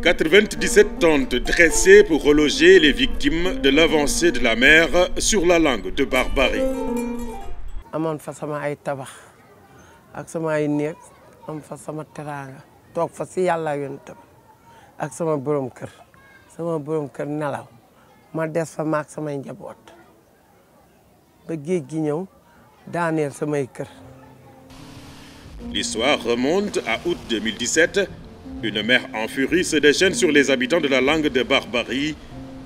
97 tentes dressées pour reloger les victimes de l'avancée de la mer sur la langue de Barbarie. amoon fa sama ay tabax ak sama ay néeg am fa sama teraanga toog fa si yàlla yonent ak sama borom kër nelaw ma des fa maak samay njaboot ba géej gi ñëw daaneel samay kër. L'histoire remonte à août 2017. Une mer en furie se déchaîne sur les habitants de la langue de Barbarie,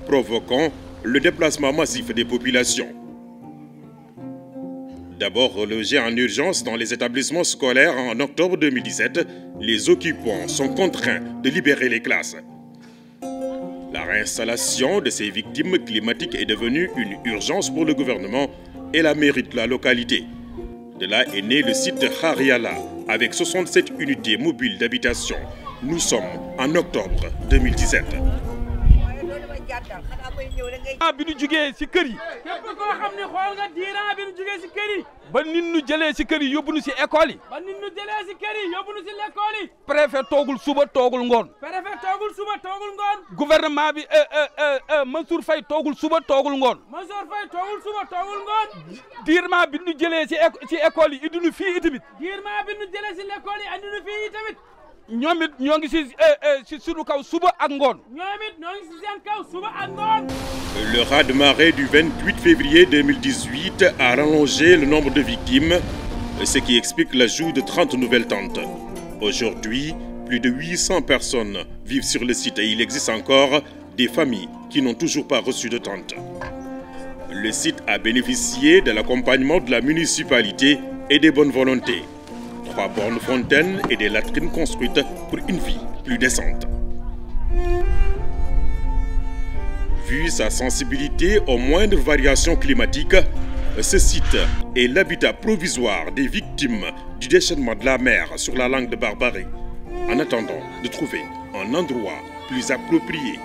provoquant le déplacement massif des populations. D'abord relogés en urgence dans les établissements scolaires en octobre 2017, les occupants sont contraints de libérer les classes. La réinstallation de ces victimes climatiques est devenue une urgence pour le gouvernement et la mairie de la localité. De là est né le site Hariala avec 67 unités mobiles d'habitation. Nous sommes en octobre 2017. bi ñu jugee ci kër yi képp koo xam ne xool nga diiran bi ñu jugee ci kër yi ba nit ñu jëlee ci kër yi yóbbu ñu ci école yi ba nit ñu jëlee ci kër yi yóbbu ñu ci l'école yi préfet toogul suba toogul ngoon gouvernement bi Mansour Faye toogul suba toogul ngoon diirement bi ñu jëlee ci école yi indi ñu fii itamit ñoom it ñoo ngi ci suñu kaw suba ak ngoon. Le raz-de-marée du 28 février 2018 a rallongé le nombre de victimes, ce qui explique l'ajout de 30 nouvelles tentes. Aujourd'hui, plus de 800 personnes vivent sur le site et il existe encore des familles qui n'ont toujours pas reçu de tente. Le site a bénéficié de l'accompagnement de la municipalité et des bonnes volontés. 3 bornes fontaines et des latrines construites pour une vie plus décente. Vu sa sensibilité aux moindres variations climatiques, ce site est l'habitat provisoire des victimes du déchaînement de la mer sur la langue de Barbarie, en attendant de trouver un endroit plus approprié.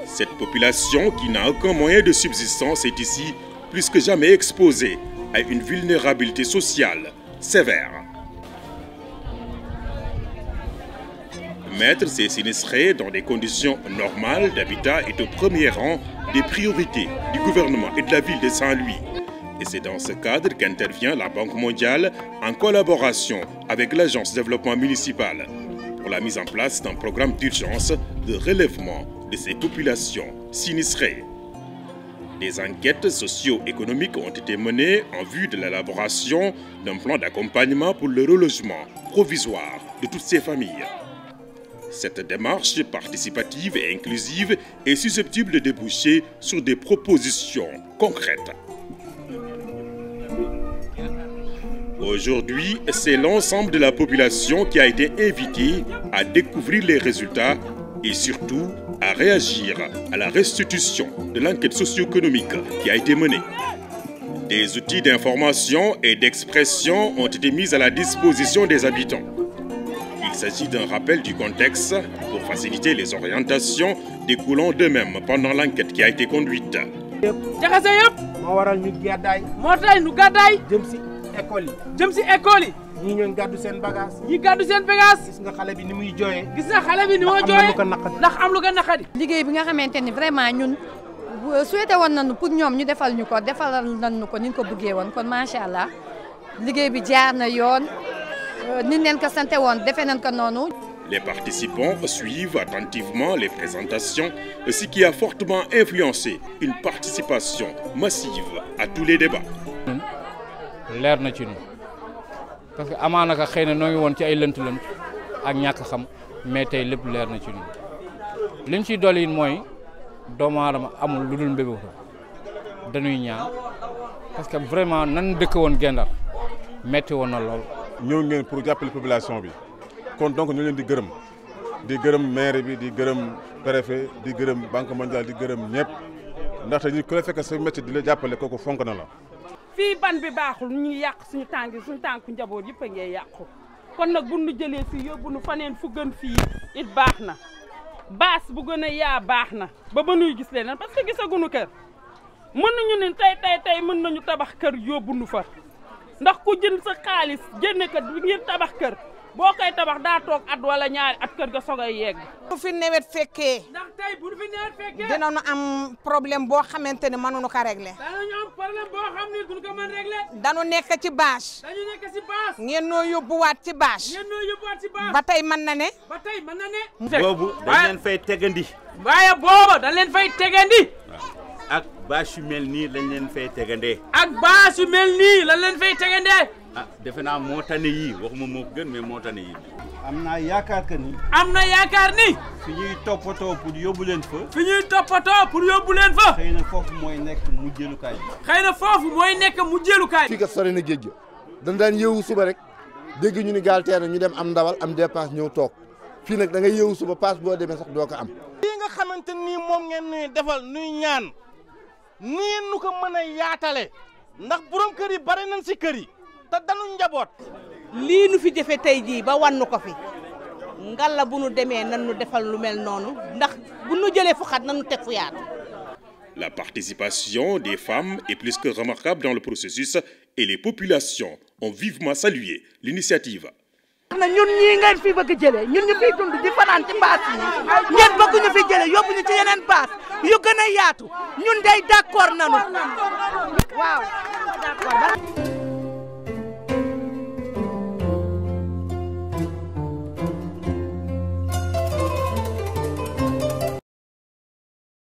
Cette population qui n'a aucun moyen de subsistance est ici plus que jamais exposée à une vulnérabilité sociale sévère. Mettre ces sinistrés dans des conditions normales d'habitat est au premier rang des priorités du gouvernement et de la ville de Saint-Louis. Et c'est dans ce cadre qu'intervient la Banque mondiale en collaboration avec l'Agence de développement municipal pour la mise en place d'un programme d'urgence de relèvement de ces populations sinistrées. Des enquêtes socio-économiques ont été menées en vue de l'élaboration d'un plan d'accompagnement pour le relogement provisoire de toutes ces familles. Cette démarche participative et inclusive est susceptible de déboucher sur des propositions concrètes. Aujourd'hui, c'est l'ensemble de la population qui a été invitée à découvrir les résultats et surtout à réagir à la restitution de l'enquête socio-économique qui a été menée. Des outils d'information et d'expression ont été mis à la disposition des habitants. Il s'agit d'un rappel du contexte pour faciliter les orientations découlant d'eux-mêmes pendant l'enquête qui a été conduite. ñii ñoo gàddu seen bagage. ñi gàddu seen bagage. gis nga xale bi ni muy jooyee. gis nga xale bi ni muy jooyee ndax am lu ko naqadi. liggéey bi nga xamante ni vraiment ñun souhaité woon nañu pour ñoom ñu defal ñu ko defalal nañu ko ni ñu ko bëggee woon kon macha allah liggéey bi jaar na yoon ni leen ko sante woon defee nañ ko noonu. Les participants suivent attentivement les présentations, ce qui a fortement influencé une participation massive à tous les débats. leer na ci ñun parce que amaana ka xëy na noo ngi woon ci ay lënt-lënt ak ñàkk xam mais tey lépp leer na ci ñun liñ ciy dolli mooy doomu aadama amul lu dul mbébé dañuy ñaan parce que vraiment nan dëkk woon Guet-Ndar metti woon na lool. ñëw ngeen pour jàppale population bi kon donc ñu leen di gërëm maire bi di gërëm préfet di gërëm banque mondiale di gërëm ñëpp ndaxte ñu ku la fekk sa métier di la jàppale kooku fonk na la. fii ban bi baaxul ñu ngi yàq suñu tànku njaboot yëpp a ngi yàqu kon nag bu nu jëlee fii yóbbu nu faneen fu gën fii it baax na baas bu gën a yaa baax na ba nuy gis leneen parce que gisaguñu kër mën nañu ne tey mën nañu tabax kër yóbbu nu fa ndax ku jënd sa xaalis génne ko ngir tabax kër boo koy tabax daa toog at wala ñaari at kër ga sogay yegg. bu fi nawet fekkee. ndax tey bu fi nawet fekkee. dinañu am problème boo xamante ne mënuñu ko régler. danañu am problème boo xam ne duñu ko mën régler. dañu nekk ci bâche. dañu nekk ci bâche. ngeen noo yóbbuwaat ci bâche. ngeen noo yóbbuwaat ci bâche. ba tey mën na ne. ba tey mën na ne. boobu dañ leen fay tegandi. waaye booba dañ leen fay tegandi. ak bâche yu mel nii lañ leen fay tegandee. ak bâche yu mel nii lañ leen fay tegandee. ah defe naa moo tane yii waxuma moo gën mais moo tane yii. am naa yaakaar que ni. am na yaakaar ni. fi ñuy toppatoo pour yóbbu leen fa. fi ñuy toppatoo pour yóbbu leen fa. xëy na foofu mooy nekk mujjeelukaay bi. xëy na foofu mooy nekk mujjeelukaay bi. fii kat sori na géej ga dañ daan yeewu suba rek dégg ñu ni gaal teel na ñu dem am ndawal am dépense ñëw toog fii nag da ngay yeewu suba paas boo demee sax doo ko am. lii nga xamante ni moom ngeen nuy defal nuy ñaan nii nu ko mën a yaatale ndax borom kër yi bari nañ si kër yi te dañu njaboot. lii nu fi jëfe tey jii ba wannu ko fi ngalla bu nu demee nan nu defal lu mel noonu ndax bu nu jëlee fu xat nan nu teg fu yaatu. La participation des femmes est plus que remarquable dans le processus et les populations ont vivement salué l'initiative. na ñun ñii ngeen fi bëgg jëlee ñun ñu fiy dund di fanaan ci baas yi ngeen bëgg ñu fi jëlee yóbbu ñu ci yeneen baas yu gën a yaatu ñun day d'accord nanu waaw